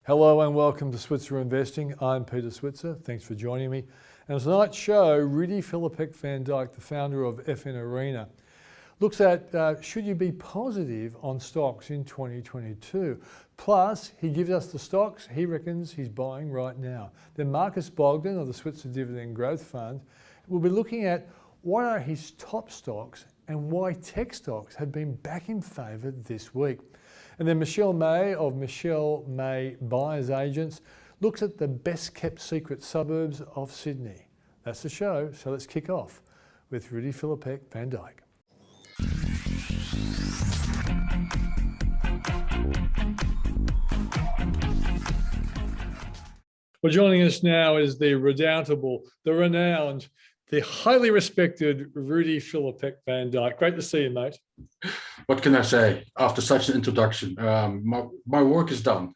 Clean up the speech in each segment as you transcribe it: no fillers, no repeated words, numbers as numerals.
Hello and welcome to Switzer Investing. I'm Peter Switzer. Thanks for joining me. And tonight's show, Rudi Filapek-Vandyck, the founder of FN Arena, looks at should you be positive on stocks in 2022. Plus, he gives us the stocks he reckons he's buying right now. Then Marcus Bogdan of the Switzer Dividend Growth Fund will be looking at what are his top stocks and why tech stocks have been back in favour this week. And then Michelle May of Michelle May Buyers Agents looks at the best kept secret suburbs of Sydney. That's the show, so let's kick off with Rudi Filapek-Vandyck. Well, joining us now is the redoubtable, the renowned, the highly respected Rudi Filapek-Vandyck. Great to see you, mate. What can I say after such an introduction? My work is done.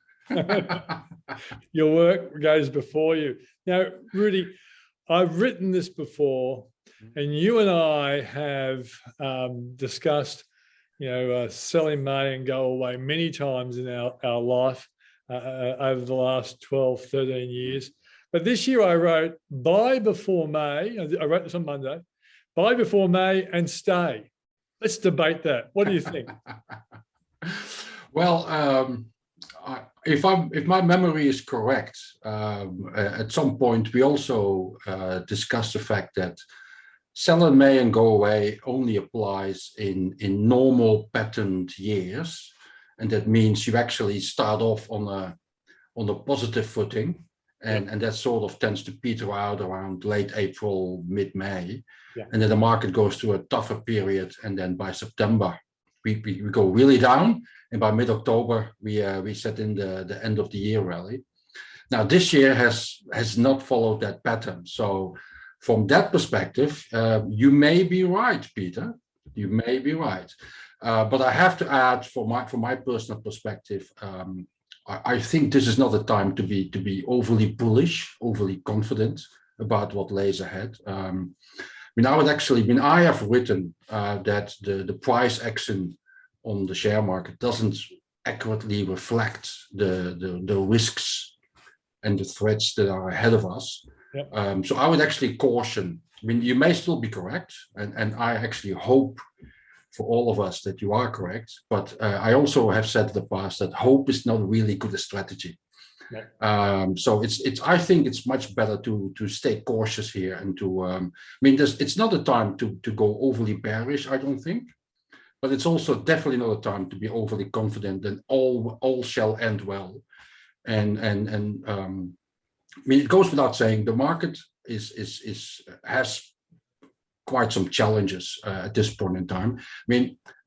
Your work goes before you. Now, Rudi, I've written this before, and you and I have discussed, sell in May and go away many times in our life over the last 12, 13 years. But this year I wrote, buy before May. I wrote this on Monday. Buy before May and stay. Let's debate that. What do you think? Well, if my memory is correct, at some point we also discussed the fact that sell in May and go away only applies in normal patterned years, and that means you actually start off on a positive footing, and that sort of tends to peter out around late April, mid-May. Yeah. And then the market goes through a tougher period, and then by September we go really down, and by mid-October we set in the end of the year rally. Now this year has not followed that pattern, so from that perspective you may be right, Peter. You may be right, but I have to add, from my personal perspective, I think this is not the time to be overly bullish, overly confident about what lays ahead. I have written that the price action on the share market doesn't accurately reflect the risks and the threats that are ahead of us. Yep. So I would actually caution. You may still be correct, and I actually hope for all of us that you are correct. But I also have said in the past that hope is not really good a strategy. Yeah. So I think it's much better to stay cautious here and to it's not a time to go overly bearish, I don't think, but it's also definitely not a time to be overly confident that all shall end well. And it goes without saying the market has quite some challenges at this point in time.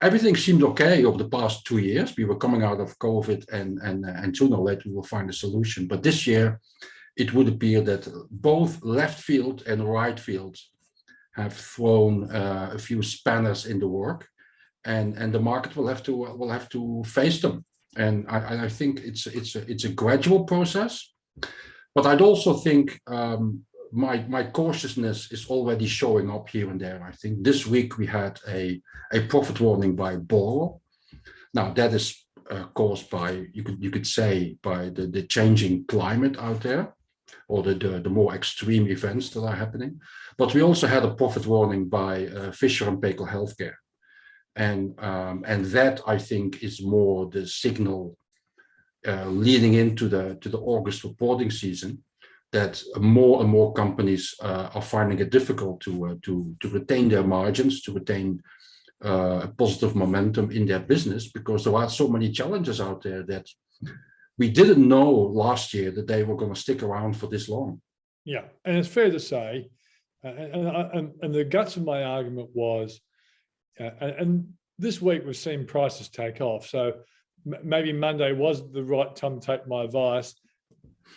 Everything seemed okay over the past 2 years. We were coming out of COVID, and sooner or later we will find a solution. But this year, it would appear that both left field and right field have thrown a few spanners in the work, and the market will have to face them. And I think it's a gradual process, but I'd also think. My cautiousness is already showing up here and there. I think this week we had a profit warning by Boro. Now that is caused by, you could say, by the changing climate out there, or the more extreme events that are happening. But we also had a profit warning by Fisher & Paykel Healthcare, and that I think is more the signal leading into the August reporting season, that more and more companies are finding it difficult to retain their margins, to retain a positive momentum in their business, because there are so many challenges out there that we didn't know last year that they were going to stick around for this long. Yeah, and it's fair to say, and the guts of my argument was, and this week we've seen prices take off, so maybe Monday was the right time to take my advice.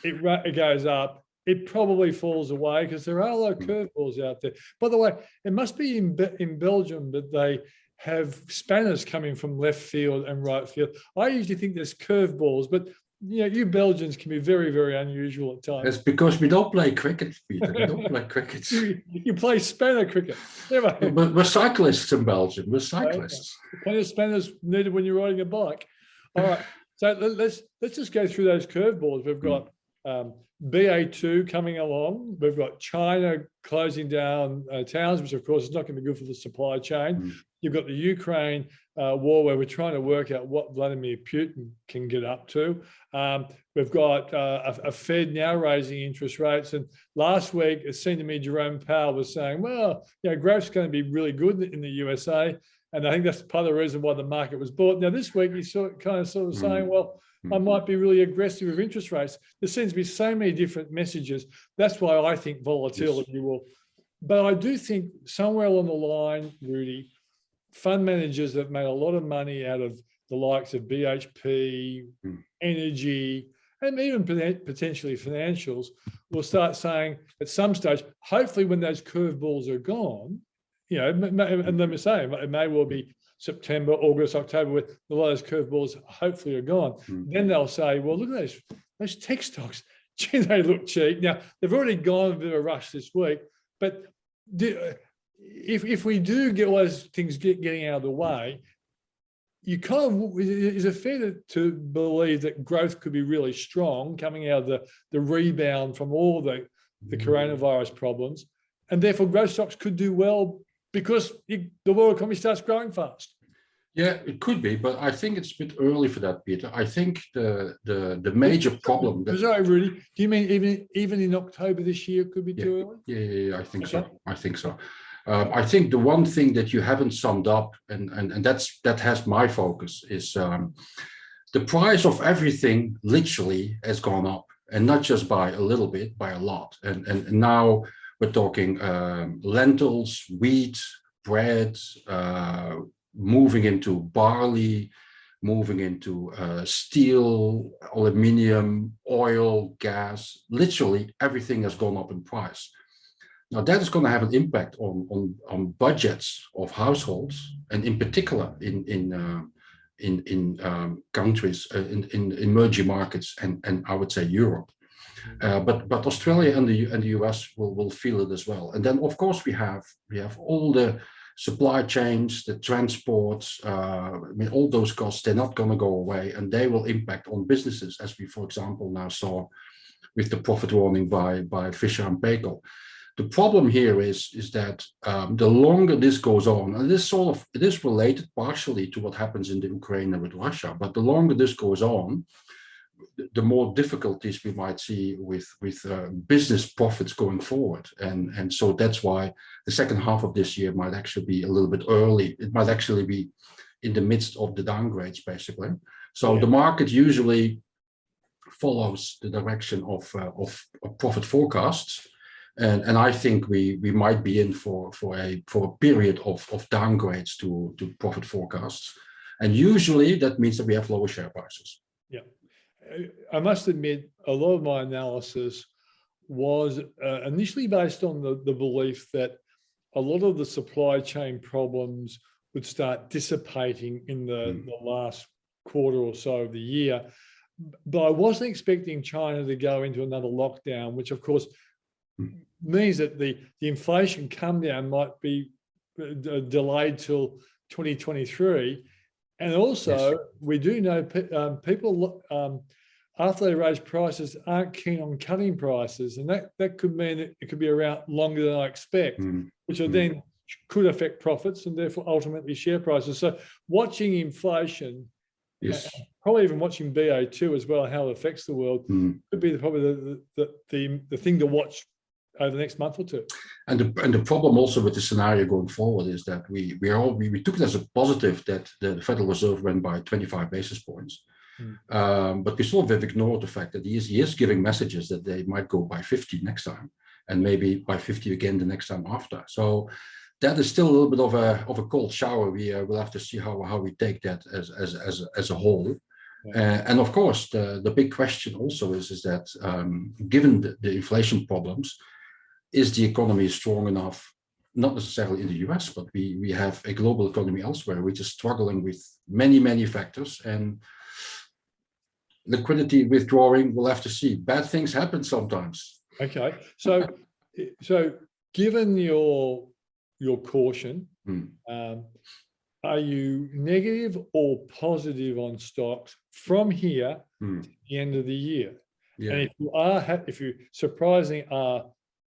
It goes up, it probably falls away because there are a lot of curveballs out there. By the way, it must be in Belgium that they have spanners coming from left field and right field. I usually think there's curveballs, but you Belgians can be very, very unusual at times. It's because we don't play cricket, Peter. We don't play cricket. You play spanner cricket. We're cyclists in Belgium. We're cyclists. Plenty of spanners needed when you're riding a bike. All right. So let's just go through those curveballs. We've got BA2 coming along. We've got China closing down towns, which of course is not going to be good for the supply chain. You've got the Ukraine war, where we're trying to work out what Vladimir Putin can get up to. We've got a Fed now raising interest rates. And last week, it seemed to me Jerome Powell was saying, well, growth's going to be really good in the USA. And I think that's part of the reason why the market was bought. Now, this week, he's sort of saying, well, I might be really aggressive with interest rates. There seems to be so many different messages. That's why I think volatility will. But I do think somewhere along the line, Rudi, fund managers that made a lot of money out of the likes of BHP, energy, and even potentially financials will start saying at some stage, hopefully when those curveballs are gone, and let me say, it may well be September, August, October, where a lot of those curveballs hopefully are gone. Then they'll say, well, look at those tech stocks. Gee, they look cheap. Now, they've already gone a bit of a rush this week, but if we do get all those things getting out of the way, is it fair to believe that growth could be really strong coming out of the rebound from all the coronavirus problems, and therefore growth stocks could do well because the world economy starts growing fast? Yeah, it could be, but I think it's a bit early for that, Peter. I think the major problem. Sorry, Rudi. Do you mean even in October this year could be too early? Yeah, I think so. I think so. I think the one thing that you haven't summed up, and that has my focus, is the price of everything literally has gone up, and not just by a little bit, by a lot. And now we're talking lentils, wheat, bread, moving into barley, moving into steel, aluminium, oil, gas. Literally everything has gone up in price. Now that is going to have an impact on budgets of households, and in particular in countries in emerging markets, and I would say Europe. But Australia and the US will feel it as well. And then of course we have all the supply chains, the transports. All those costs, they're not going to go away, and they will impact on businesses, as we, for example, now saw with the profit warning by Fisher and Paykel. The problem here is that the longer this goes on, and it is related partially to what happens in the Ukraine and with Russia, but the longer this goes on, the more difficulties we might see with business profits going forward. And so that's why the second half of this year might actually be a little bit early. It might actually be in the midst of the downgrades, basically. So the market usually follows the direction of profit forecasts. And I think we might be in for a period of downgrades to profit forecasts. And usually that means that we have lower share prices. Yeah. I must admit, a lot of my analysis was initially based on the belief that a lot of the supply chain problems would start dissipating in the last quarter or so of the year. But I wasn't expecting China to go into another lockdown, which of course means that the inflation come down might be delayed till 2023. And also, we do know people, after they raise prices, aren't keen on cutting prices. And that could mean that it could be around longer than I expect, which then could affect profits and therefore ultimately share prices. So watching inflation, probably even watching BA2 as well, how it affects the world, could be probably the thing to watch over the next month or two. And the problem also with the scenario going forward is that we took it as a positive that the Federal Reserve went by 25 basis points. But we sort of ignored the fact that he is giving messages that they might go by 50 next time, and maybe by 50 again the next time after. So that is still a little bit of a cold shower. We'll have to see how we take that as a whole. And of course, the big question also is that given the inflation problems, is the economy strong enough? Not necessarily in the US, but we have a global economy elsewhere, which is struggling with many factors, and liquidity withdrawing. We'll have to see. Bad things happen sometimes. Okay, so given your caution, are you negative or positive on stocks from here to the end of the year? Yeah. And if you are, if you surprisingly are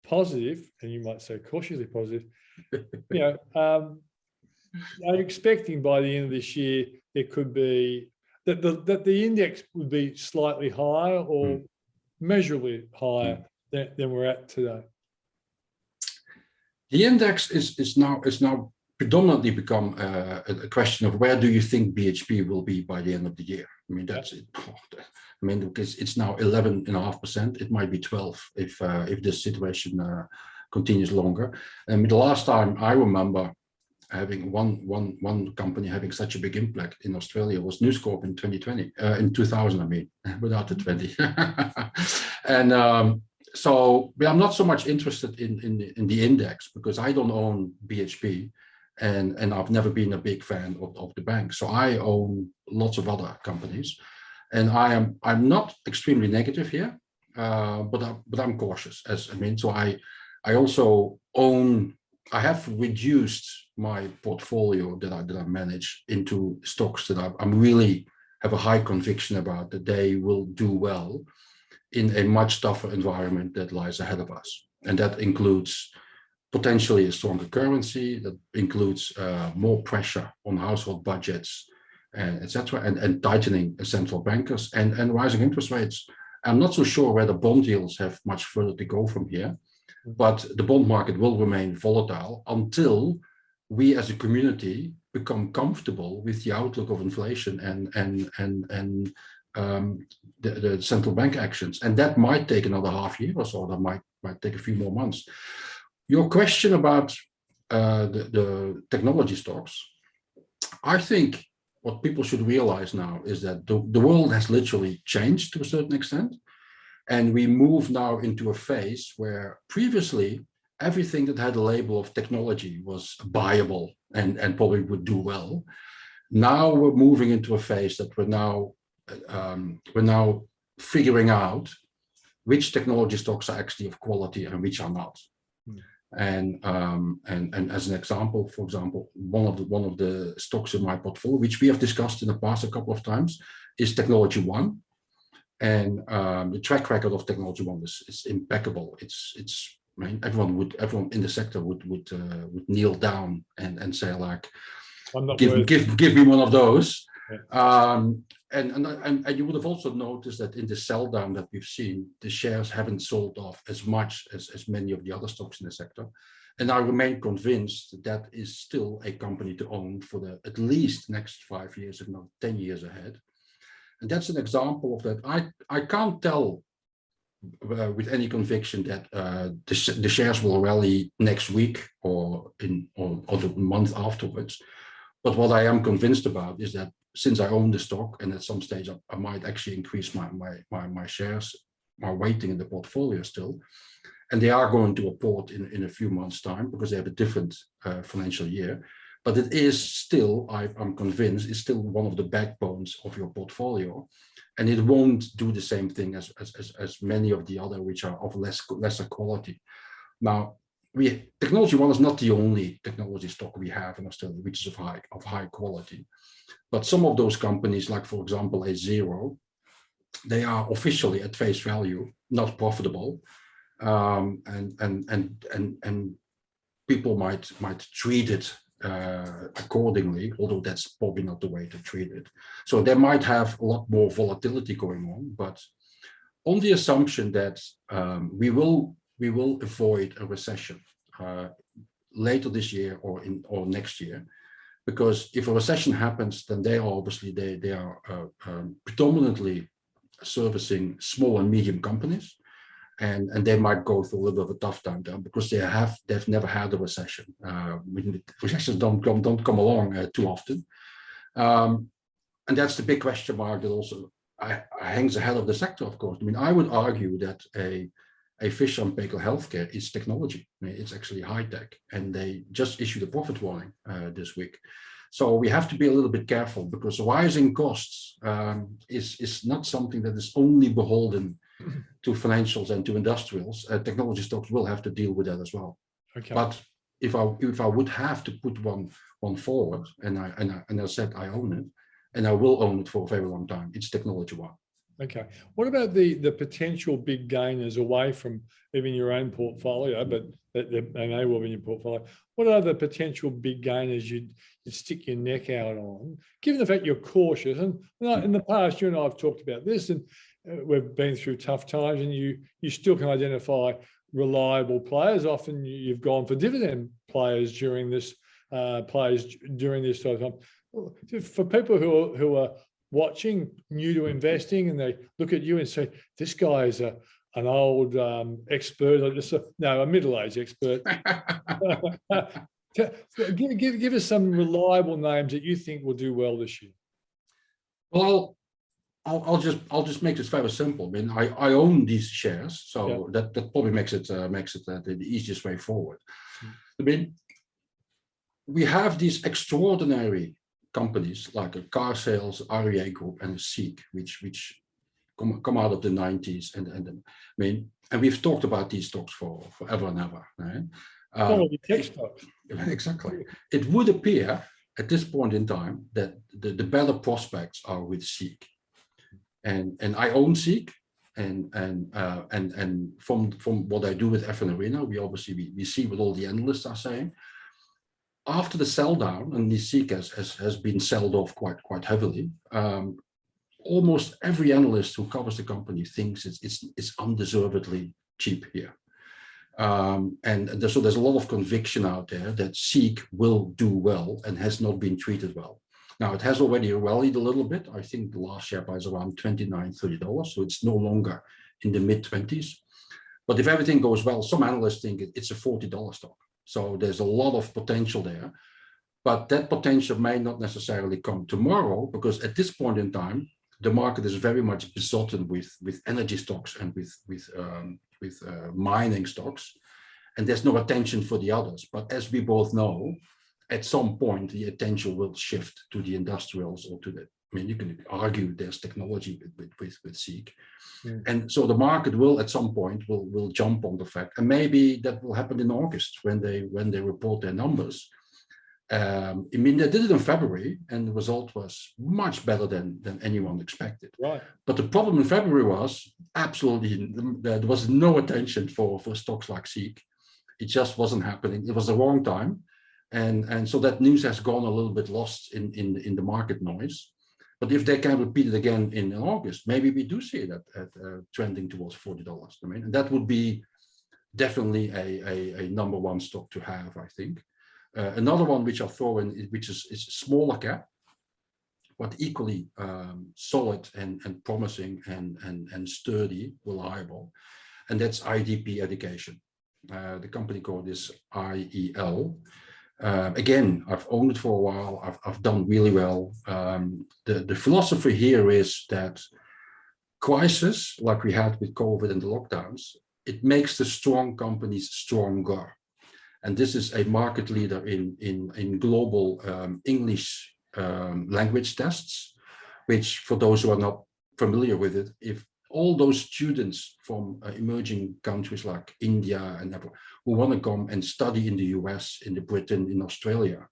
positive, and you might say cautiously positive, you know, I'm expecting by the end of this year there could be that the index would be slightly higher or measurably higher than we're at today. The index is now predominantly become a question of where do you think BHP will be by the end of the year? I mean, that's it. I mean, because it's now 11.5%. It might be 12 if this situation continues longer. And the last time I remember having one company having such a big impact in Australia was News Corp in 2020, in 2000, I mean, without the 20. And so I'm not so much interested in the index because I don't own BHP, and I've never been a big fan of the bank. So I own lots of other companies, and I'm not extremely negative here, but I'm cautious. So I also own. I have reduced my portfolio that I manage into stocks that I'm really have a high conviction about that they will do well in a much tougher environment that lies ahead of us. And that includes potentially a stronger currency, that includes more pressure on household budgets, and etc., and tightening central bankers and rising interest rates. I'm not so sure whether bond yields have much further to go from here, but the bond market will remain volatile until we as a community become comfortable with the outlook of inflation and the central bank actions. And that might take another half year or so. That might take a few more months. Your question about the technology stocks, I think what people should realize now is that the world has literally changed to a certain extent. And we move now into a phase where previously everything that had a label of technology was buyable and probably would do well. Now we're moving into a phase that we're now figuring out which technology stocks are actually of quality and which are not. And as an example, for example, one of the stocks in my portfolio, which we have discussed in the past a couple of times, is Technology One. And the track record of Technology One is impeccable. I mean, everyone in the sector would kneel down and say like, give me one of those. Yeah. And you would have also noticed that in the sell down that we've seen, the shares haven't sold off as much as many of the other stocks in the sector. And I remain convinced that is still a company to own for the at least next 5 years, if not 10 years ahead. And that's an example of that. I can't tell with any conviction that the shares will rally next week or the month afterwards. But what I am convinced about is that since I own the stock, and at some stage I might actually increase my shares, my weighting in the portfolio still, and they are going to report in a few months' time because they have a different financial year. But it is still, I'm convinced, it's still one of the backbones of your portfolio, and it won't do the same thing as many of the other which are of lesser quality. Now, Technology One is not the only technology stock we have in Australia which is of high quality, but some of those companies, like for example a Xero, they are officially at face value not profitable, and people might treat it accordingly, although that's probably not the way to treat it. So they might have a lot more volatility going on, but on the assumption that we will avoid a recession later this year or next year, because if a recession happens, then they are predominantly servicing small and medium companies. And they might go through a little bit of a tough time there because they've never had a recession. Recessions don't come along too often, and that's the big question mark that also hangs ahead of the sector. Of course, I mean, I would argue that a Fisher & Paykel Healthcare is technology. I mean, it's actually high tech, and they just issued a profit warning this week. So we have to be a little bit careful because rising costs is not something that is only beholden to financials and to industrials. Technology stocks will have to deal with that as well. Okay. But if I would have to put one one forward, and I said I own it, and I will own it for a very long time. It's technology one. Okay. What about the potential big gainers away from even your own portfolio, but they may well be in your portfolio? What are the potential big gainers you'd stick your neck out on, given the fact you're cautious? And in the past, you and I have talked about this, and we've been through tough times, and you still can identify reliable players. Often you've gone for dividend players during this sort of time. For people who are watching, new to investing, and they look at you and say, this guy is an old expert, or just a middle-aged expert. Give us some reliable names that you think will do well this year. Well, I'll just make this very simple. I mean, I own these shares, so that probably makes it the easiest way forward. I mean, we have these extraordinary companies like a car sales, REA Group, and a Seek, which come out of the 90s, and we've talked about these stocks for forever and ever, right? Tech stocks. Exactly. It would appear at this point in time that the better prospects are with Seek, and I own Seek, and from what I do with FN Arena, we see what all the analysts are saying. After the sell down, and the Seek has been sold off quite heavily, almost every analyst who covers the company thinks it's undeservedly cheap here. So there's a lot of conviction out there that Seek will do well and has not been treated well. Now, it has already rallied a little bit. I think the last share price around $29, $30, so it's no longer in the mid-20s. But if everything goes well, some analysts think it's a $40 stock. So there's a lot of potential there, but that potential may not necessarily come tomorrow, because at this point in time, the market is very much besotted with energy stocks and with mining stocks, and there's no attention for the others. But as we both know, at some point, the attention will shift to the industrials or to the, I mean, you can argue there's technology with Seek. And so the market will at some point will jump on the fact, and maybe that will happen in August when they report their numbers. I mean, they did it in February, and the result was much better than anyone expected. Right. But the problem in February was absolutely there was no attention for stocks like Seek. It just wasn't happening. It was the wrong time, and so that news has gone a little bit lost in the market noise. But if they can repeat it again in August, maybe we do see it at trending towards $40. I mean, and that would be definitely a number one stock to have, I think. Another one which I'll throw in, which is smaller cap, but equally solid and promising and sturdy, reliable, and that's IDP Education. The company code is IEL. Again, I've owned it for a while. I've done really well. The philosophy here is that crisis, like we had with COVID and the lockdowns, it makes the strong companies stronger. And this is a market leader in global English language tests, which, for those who are not familiar with it, if all those students from emerging countries like India and who want to come and study in the US, in Britain, in Australia,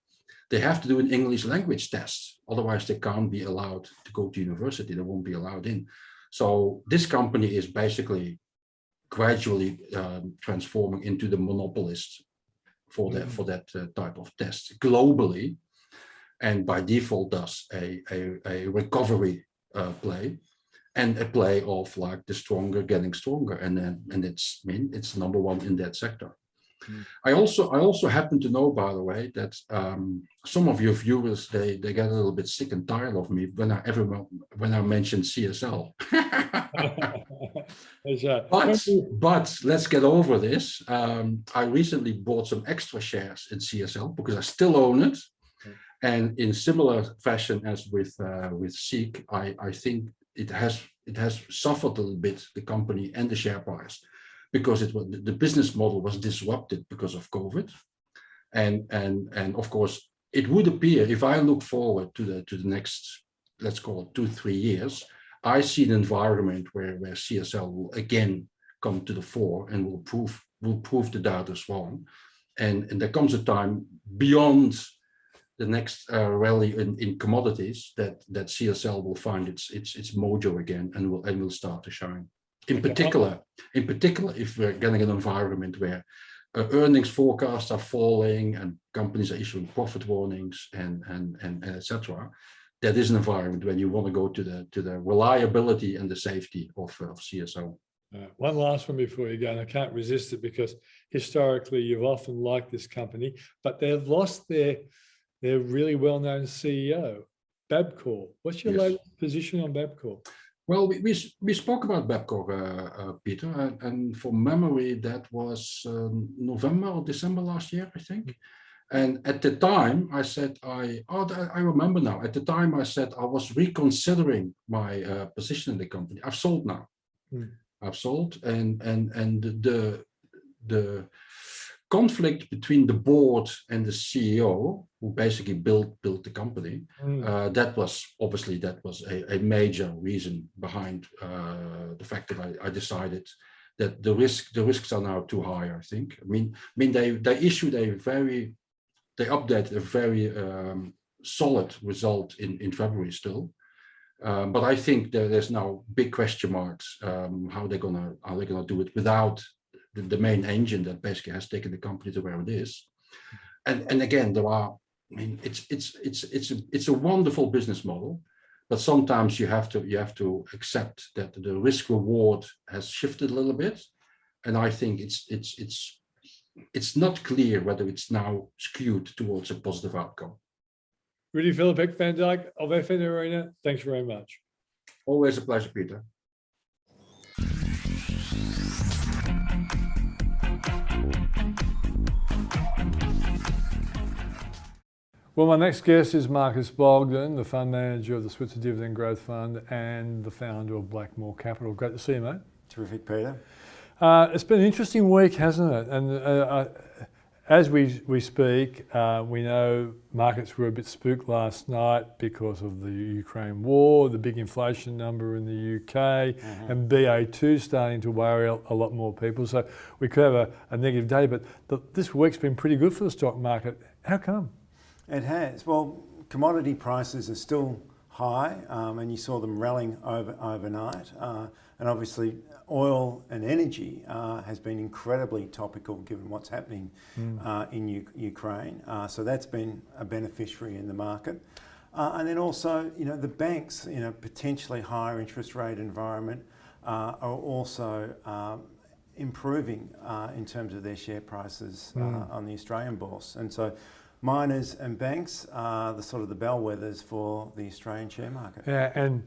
they have to do an English language test. Otherwise, they can't be allowed to go to university. They won't be allowed in. So this company is basically gradually transforming into the monopolist for that type of test globally, and by default does a recovery play, and a play of like the stronger getting stronger, and it's number one in that sector. I also happen to know, by the way, that some of your viewers they get a little bit sick and tired of me when I mention CSL. But let's get over this. I recently bought some extra shares in CSL because I still own it, and in similar fashion as with Seek, I think it has suffered a little bit, the company and the share price, because the business model was disrupted because of COVID, and of course it would appear, if I look forward to the next, let's call it 2-3 years, I see an environment where CSL will again come to the fore and will prove the doubters wrong, and there comes a time beyond rally in commodities, that CSL will find its mojo again and will start to shine. In particular, if we're getting an environment where earnings forecasts are falling and companies are issuing profit warnings and etc., that is an environment when you want to go to the reliability and the safety of CSO. One last one before you go, and I can't resist it because historically you've often liked this company, but they've lost their really well-known CEO, Babcock. What's your latest position on Babcock? Well, we spoke about Babcock, Peter, and from memory that was November or December last year, I think. And at the time, I said, I remember now. At the time, I said I was reconsidering my position in the company. I've sold now. I've sold, and the conflict between the board and the CEO, who basically built the company, that was a major reason behind the fact that I decided that the risks are now too high. I think. I mean they updated a very solid result in February still. But I think there's now big question marks how they're gonna do it without the main engine that basically has taken the company to where it is. And again, it's a wonderful business model, but sometimes you have to accept that the risk reward has shifted a little bit, and I think it's not clear whether it's now skewed towards a positive outcome. Rudi Filapek-Vandyck of FN Arena, thanks very much. Always a pleasure, Peter. Well, my next guest is Marcus Bogdan, the fund manager of the Switzer Dividend Growth Fund and the founder of Blackmore Capital. Great to see you, mate. Terrific, Peter. It's been an interesting week, hasn't it? And as we speak, we know markets were a bit spooked last night because of the Ukraine war, the big inflation number in the UK, and BA2 starting to worry a lot more people. So we could have a negative day, but this week's been pretty good for the stock market. How come? It has. Well, commodity prices are still high, and you saw them rallying overnight. And obviously, oil and energy has been incredibly topical given what's happening in Ukraine. So that's been a beneficiary in the market. And then also, the banks, potentially higher interest rate environment are also improving in terms of their share prices on the Australian bourse. And so miners and banks are the sort of the bellwethers for the Australian share market. Yeah, and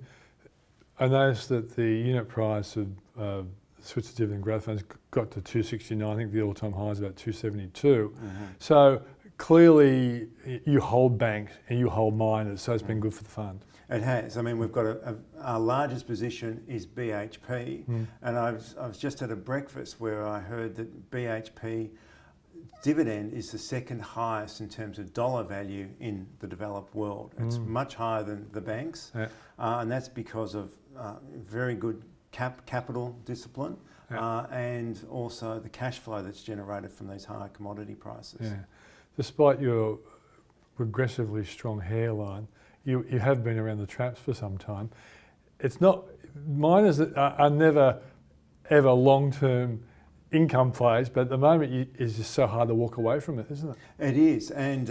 I noticed that the unit price of Switzer Dividend Growth Funds got to 269. I think the all-time high is about 272. So clearly you hold banks and you hold miners, so it's been good for the fund. It has. I mean, we've got our largest position is BHP, and I was just at a breakfast where I heard that BHP dividend is the second highest in terms of dollar value in the developed world. It's much higher than the banks, and that's because of very good capital discipline and also the cash flow that's generated from these higher commodity prices. Yeah. Despite your progressively strong hairline, you have been around the traps for some time. It's not, miners are never ever long-term income plays, but at the moment it's just so hard to walk away from it, isn't it? It is, and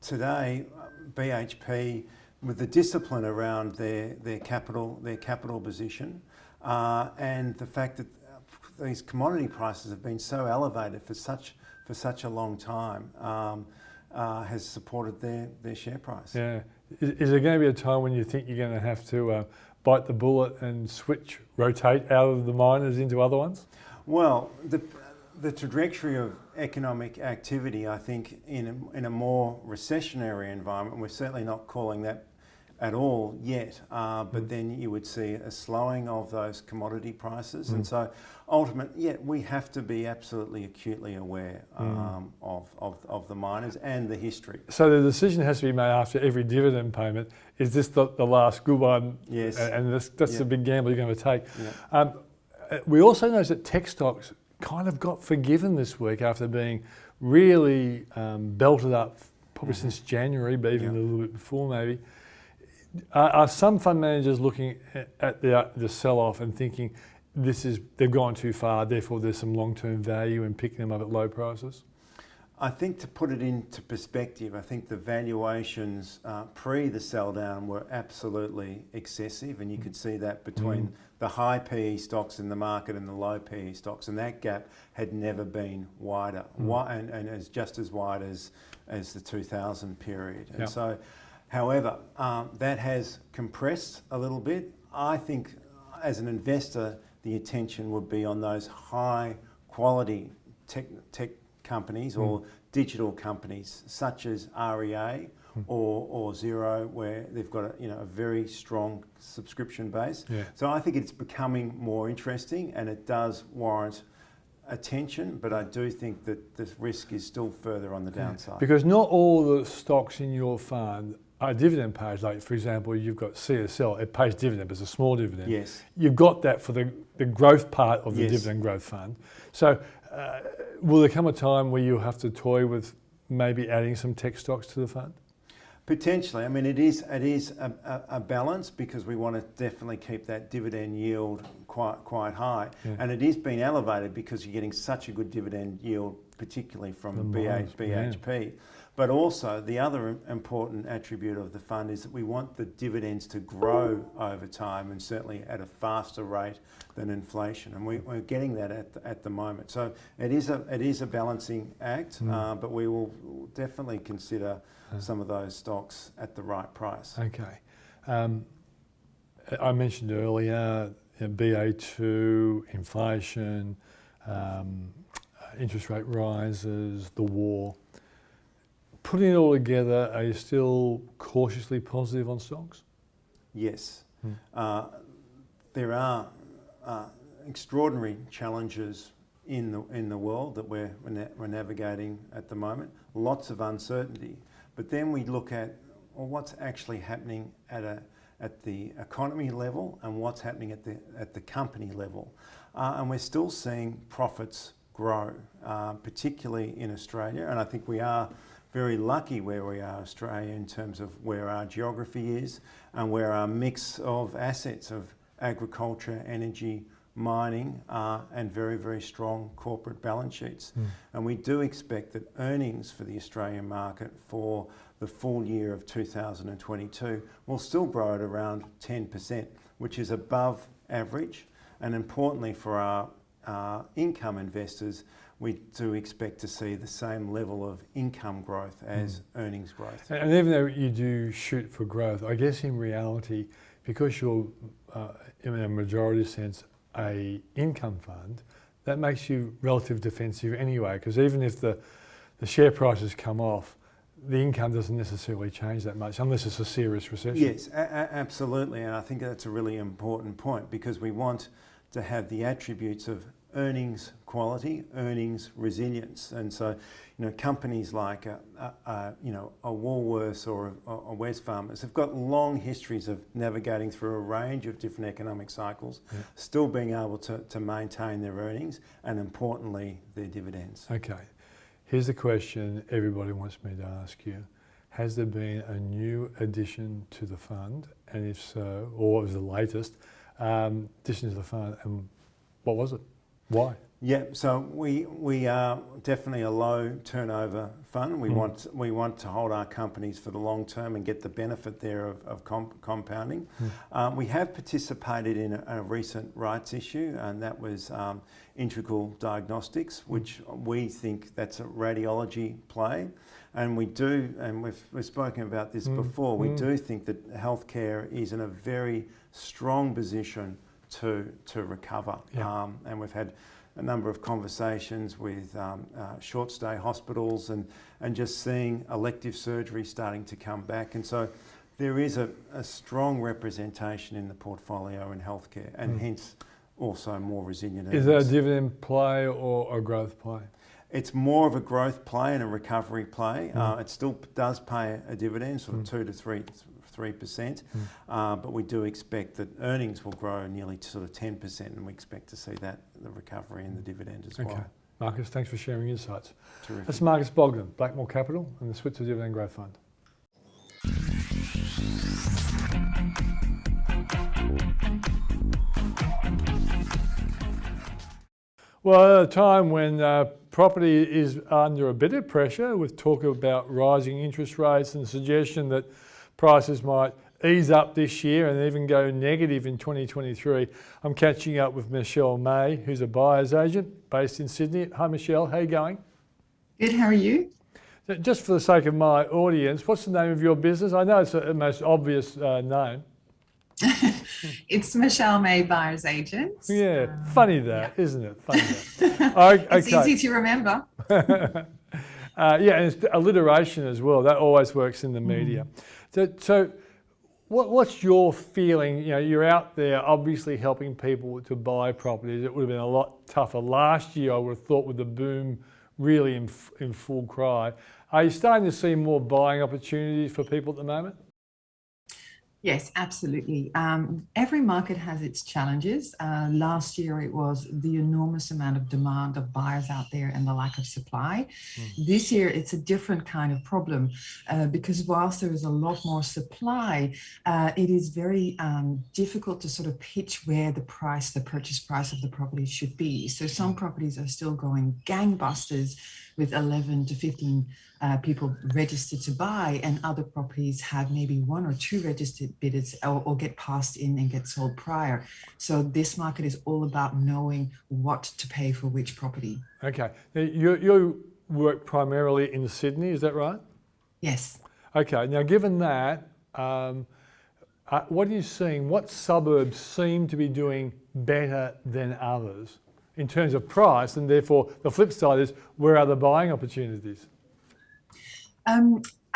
today BHP, with the discipline around their capital position, and the fact that these commodity prices have been so elevated for such a long time, has supported their share price. Yeah. Is there going to be a time when you think you're going to have to bite the bullet and rotate out of the miners into other ones? Well, the trajectory of economic activity, I think, in a more recessionary environment, we're certainly not calling that at all yet, but then you would see a slowing of those commodity prices. And so ultimately, we have to be absolutely acutely aware of the miners and the history. So the decision has to be made after every dividend payment. Is this the last good one? Yes. And that's the big gamble you're going to take. Yeah. We also noticed that tech stocks kind of got forgiven this week after being really belted up probably since January, but even a little bit before maybe. Are some fund managers looking at the sell-off and thinking they've gone too far, therefore there's some long-term value in picking them up at low prices? I think to put it into perspective, I think the valuations pre the sell down were absolutely excessive, and you could see that between the high PE stocks in the market and the low PE stocks, and that gap had never been wider, and is just as wide as the 2000 period. And so, however, that has compressed a little bit. I think as an investor, the attention would be on those high quality tech companies or digital companies such as REA or Xero, where they've got a very strong subscription base. So I think it's becoming more interesting, and it does warrant attention, but I do think that the risk is still further on the downside. Because not all the stocks in your fund are dividend payers. Like, for example, you've got CSL, it pays dividend, but it's a small dividend. Yes. You've got that for the growth part of the dividend growth fund. So will there come a time where you'll have to toy with maybe adding some tech stocks to the fund? Potentially. I mean, it is a balance, because we want to definitely keep that dividend yield quite high. And it is being elevated because you're getting such a good dividend yield, particularly from BHP. But also, the other important attribute of the fund is that we want the dividends to grow over time, and certainly at a faster rate than inflation. And we're getting that at the moment. So it is a balancing act, but we will definitely consider some of those stocks at the right price. Okay. I mentioned earlier BA2, inflation, interest rate rises, the war. Putting it all together, are you still cautiously positive on stocks? Yes. There are extraordinary challenges in the world that we're navigating at the moment. Lots of uncertainty. But then we look at what's actually happening at the economy level and what's happening at the company level. And we're still seeing profits grow, particularly in Australia. And I think we are very lucky where we are, Australia, in terms of where our geography is and where our mix of assets of agriculture, energy, mining, and very, very strong corporate balance sheets. And we do expect that earnings for the Australian market for the full year of 2022 will still grow at around 10%, which is above average. And importantly for our income investors, we do expect to see the same level of income growth as earnings growth. And even though you do shoot for growth, I guess in reality, because you're in a majority sense a income fund, that makes you relative defensive anyway, because even if the share prices come off, the income doesn't necessarily change that much unless it's a serious recession. Yes, absolutely. And I think that's a really important point, because we want to have the attributes of earnings quality, earnings resilience. And so, companies like a Woolworths or a Wesfarmers have got long histories of navigating through a range of different economic cycles, still being able to maintain their earnings and, importantly, their dividends. Okay. Here's the question everybody wants me to ask you. Has there been a new addition to the fund? And if so, or what was the latest addition to the fund, and what was it? Why? Yeah, so we are definitely a low turnover fund. We want to hold our companies for the long term and get the benefit there of compounding. We have participated in a recent rights issue, and that was Integral Diagnostics, which we think that's a radiology play. And we do, and we've spoken about this before, we do think that healthcare is in a very strong position to recover. And we've had a number of conversations with short stay hospitals and just seeing elective surgery starting to come back. And so there is a strong representation in the portfolio in healthcare, and hence also more resilient earnings. Is that a dividend play or a growth play? It's more of a growth play and a recovery play. It still does pay a dividend, sort of 2 to 3%, but we do expect that earnings will grow nearly to sort of 10%, and we expect to see that the recovery in the dividend as well. Marcus, thanks for sharing insights. Terrific. That's Marcus Bogdan, Blackmore Capital and the Switzer Dividend Growth Fund. Well, at a time when property is under a bit of pressure, with talk about rising interest rates and the suggestion that prices might ease up this year and even go negative in 2023, I'm catching up with Michelle May, who's a buyer's agent based in Sydney. Hi Michelle, how are you going? Good, how are you? Just for the sake of my audience, what's the name of your business? I know it's the most obvious name. It's Michelle May, Buyer's Agents. Yeah, funny that, yeah. isn't it? Funny that. It's easy to remember. Yeah, and it's alliteration as well. That always works in the media. So what's your feeling? You know, you're out there obviously helping people to buy properties. It would have been a lot tougher last year, I would have thought, with the boom really in full cry. Are you starting to see more buying opportunities for people at the moment? Yes, absolutely. Every market has its challenges. Last year, it was the enormous amount of demand of buyers out there and the lack of supply. This year, it's a different kind of problem because whilst there is a lot more supply, it is very difficult to sort of pitch where the purchase price of the property should be. So some properties are still going gangbusters with 11 to 15 people registered to buy, and other properties have maybe 1 or 2 registered bidders or get passed in and get sold prior. So this market is all about knowing what to pay for which property. Okay, now, you work primarily in Sydney, is that right? Yes. Okay, now given that, what are you seeing? What suburbs seem to be doing better than others in terms of price, and therefore the flip side is, where are the buying opportunities?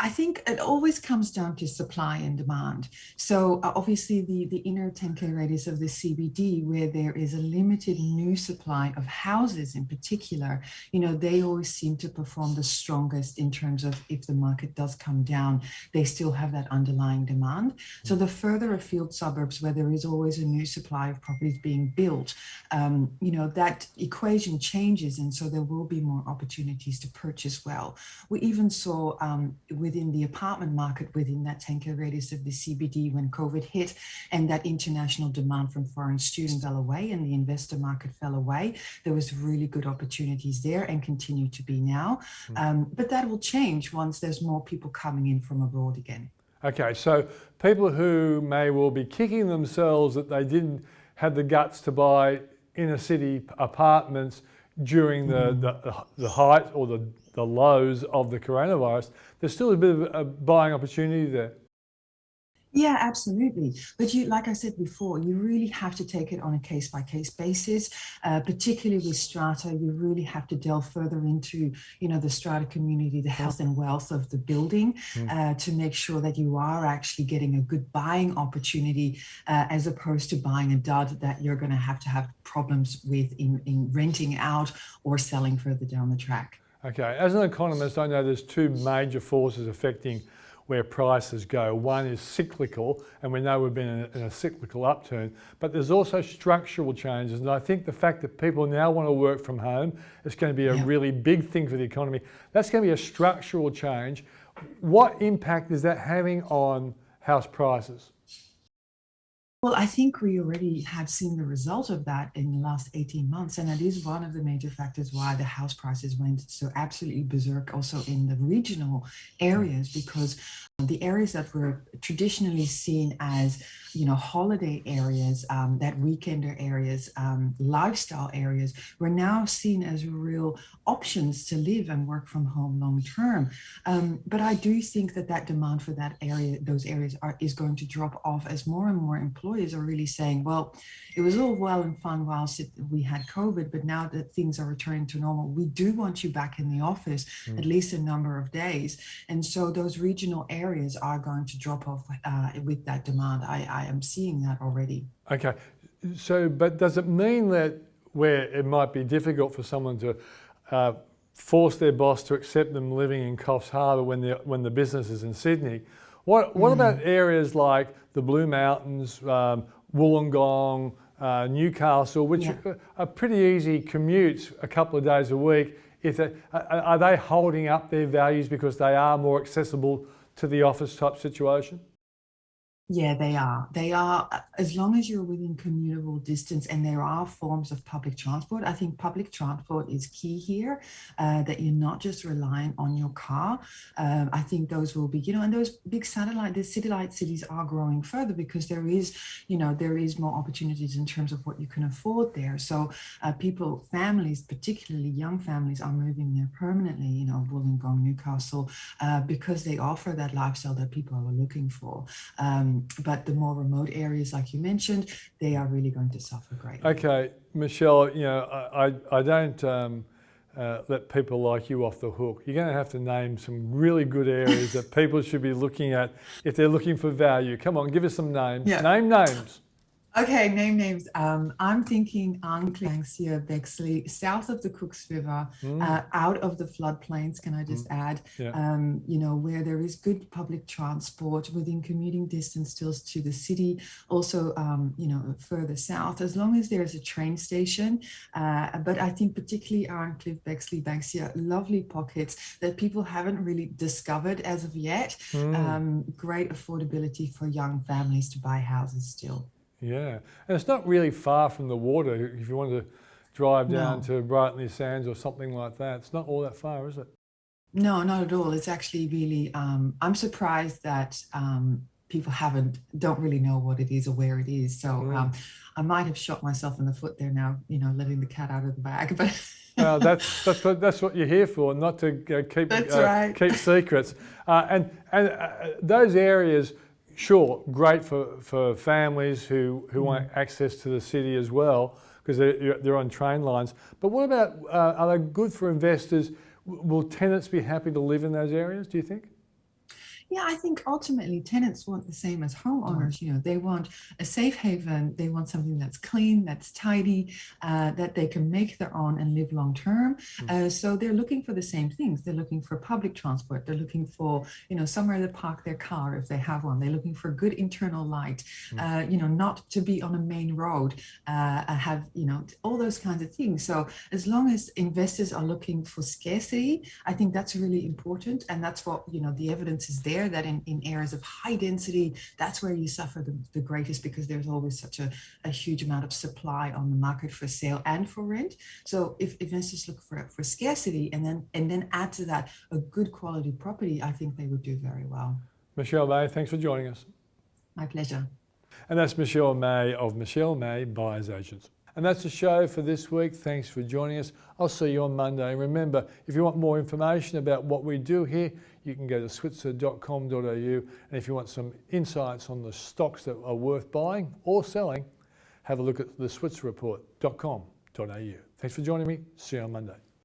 I think it always comes down to supply and demand. So obviously the inner 10K radius of the CBD, where there is a limited new supply of houses in particular, you know, they always seem to perform the strongest in terms of if the market does come down, they still have that underlying demand. So the further afield suburbs, where there is always a new supply of properties being built, you know, that equation changes, and so there will be more opportunities to purchase well. We even saw within the apartment market, within that 10K radius of the CBD, when COVID hit and that international demand from foreign students fell away and the investor market fell away, there was really good opportunities there and continue to be now. But that will change once there's more people coming in from abroad again. Okay, so people who may well be kicking themselves that they didn't have the guts to buy inner city apartments during the height or the lows of the coronavirus, there's still a bit of a buying opportunity there. Yeah, absolutely. But you, like I said before, you really have to take it on a case-by-case basis, particularly with strata. You really have to delve further into, you know, the strata community, the health and wealth of the building, to make sure that you are actually getting a good buying opportunity, as opposed to buying a dud that you're going to have problems with in renting out or selling further down the track. Okay, as an economist, I know there's 2 major forces affecting where prices go. One is cyclical, and we know we've been in a cyclical upturn, but there's also structural changes. And I think the fact that people now want to work from home is going to be a really big thing for the economy. That's going to be a structural change. What impact is that having on house prices? Well, I think we already have seen the result of that in the last 18 months. And it is one of the major factors why the house prices went so absolutely berserk also in the regional areas, because the areas that were traditionally seen as, you know, holiday areas, that weekender areas, lifestyle areas, were now seen as real options to live and work from home long term. But I do think that demand for that area, those areas is going to drop off as more and more employers are really saying, well, it was all well and fun whilst we had COVID, but now that things are returning to normal, we do want you back in the office at least a number of days. And so those regional areas are going to drop off with that demand. I am seeing that already. Okay, so but does it mean that where it might be difficult for someone to force their boss to accept them living in Coffs Harbour when the business is in Sydney, what about areas like the Blue Mountains, Wollongong, Newcastle, which are pretty easy commutes a couple of days a week. Are they holding up their values because they are more accessible to the office type situation? Yeah, they are. They are, as long as you're within commutable distance and there are forms of public transport. I think public transport is key here, that you're not just relying on your car. I think those will be, and those big the satellite cities are growing further because there is more opportunities in terms of what you can afford there. So families, particularly young families, are moving there permanently, Wollongong, Newcastle, because they offer that lifestyle that people are looking for. But the more remote areas, like you mentioned, they are really going to suffer greatly. Okay, Michelle, I don't let people like you off the hook. You're going to have to name some really good areas that people should be looking at if they're looking for value. Come on, give us some names. Yeah. Name names. Okay, name names. I'm thinking Banksia, Bexley, south of the Cooks River, out of the floodplains, can I just add, where there is good public transport within commuting distance still to the city, also, further south, as long as there's a train station. But I think particularly Arncliffe, Bexley, Banksia, lovely pockets that people haven't really discovered as of yet. Great affordability for young families to buy houses still. Yeah, and it's not really far from the water if you want to drive down to Brightley Sands or something like that. It's not all that far, is it? No, not at all. It's actually really, I'm surprised that people don't really know what it is or where it is. So I might have shot myself in the foot there now, letting the cat out of the bag. But that's what you're here for, not to keep secrets. And those areas. Sure, great for families who want access to the city as well because they're on train lines. But what about, are they good for investors? Will tenants be happy to live in those areas, do you think? Yeah, I think ultimately tenants want the same as homeowners. They want a safe haven. They want something that's clean, that's tidy, that they can make their own and live long term. So they're looking for the same things. They're looking for public transport. They're looking for, somewhere to park their car if they have one. They're looking for good internal light, not to be on a main road, have, all those kinds of things. So as long as investors are looking for scarcity, I think that's really important. And that's what, the evidence is there. That in areas of high density, that's where you suffer the greatest because there's always such a huge amount of supply on the market for sale and for rent. So if investors look for scarcity and then add to that a good quality property, I think they would do very well. Michelle May, thanks for joining us. My pleasure. And that's Michelle May of Michelle May Buyers Agents. And that's the show for this week. Thanks for joining us. I'll see you on Monday. And remember, if you want more information about what we do here, you can go to switzer.com.au. And if you want some insights on the stocks that are worth buying or selling, have a look at the switzerreport.com.au. Thanks for joining me. See you on Monday.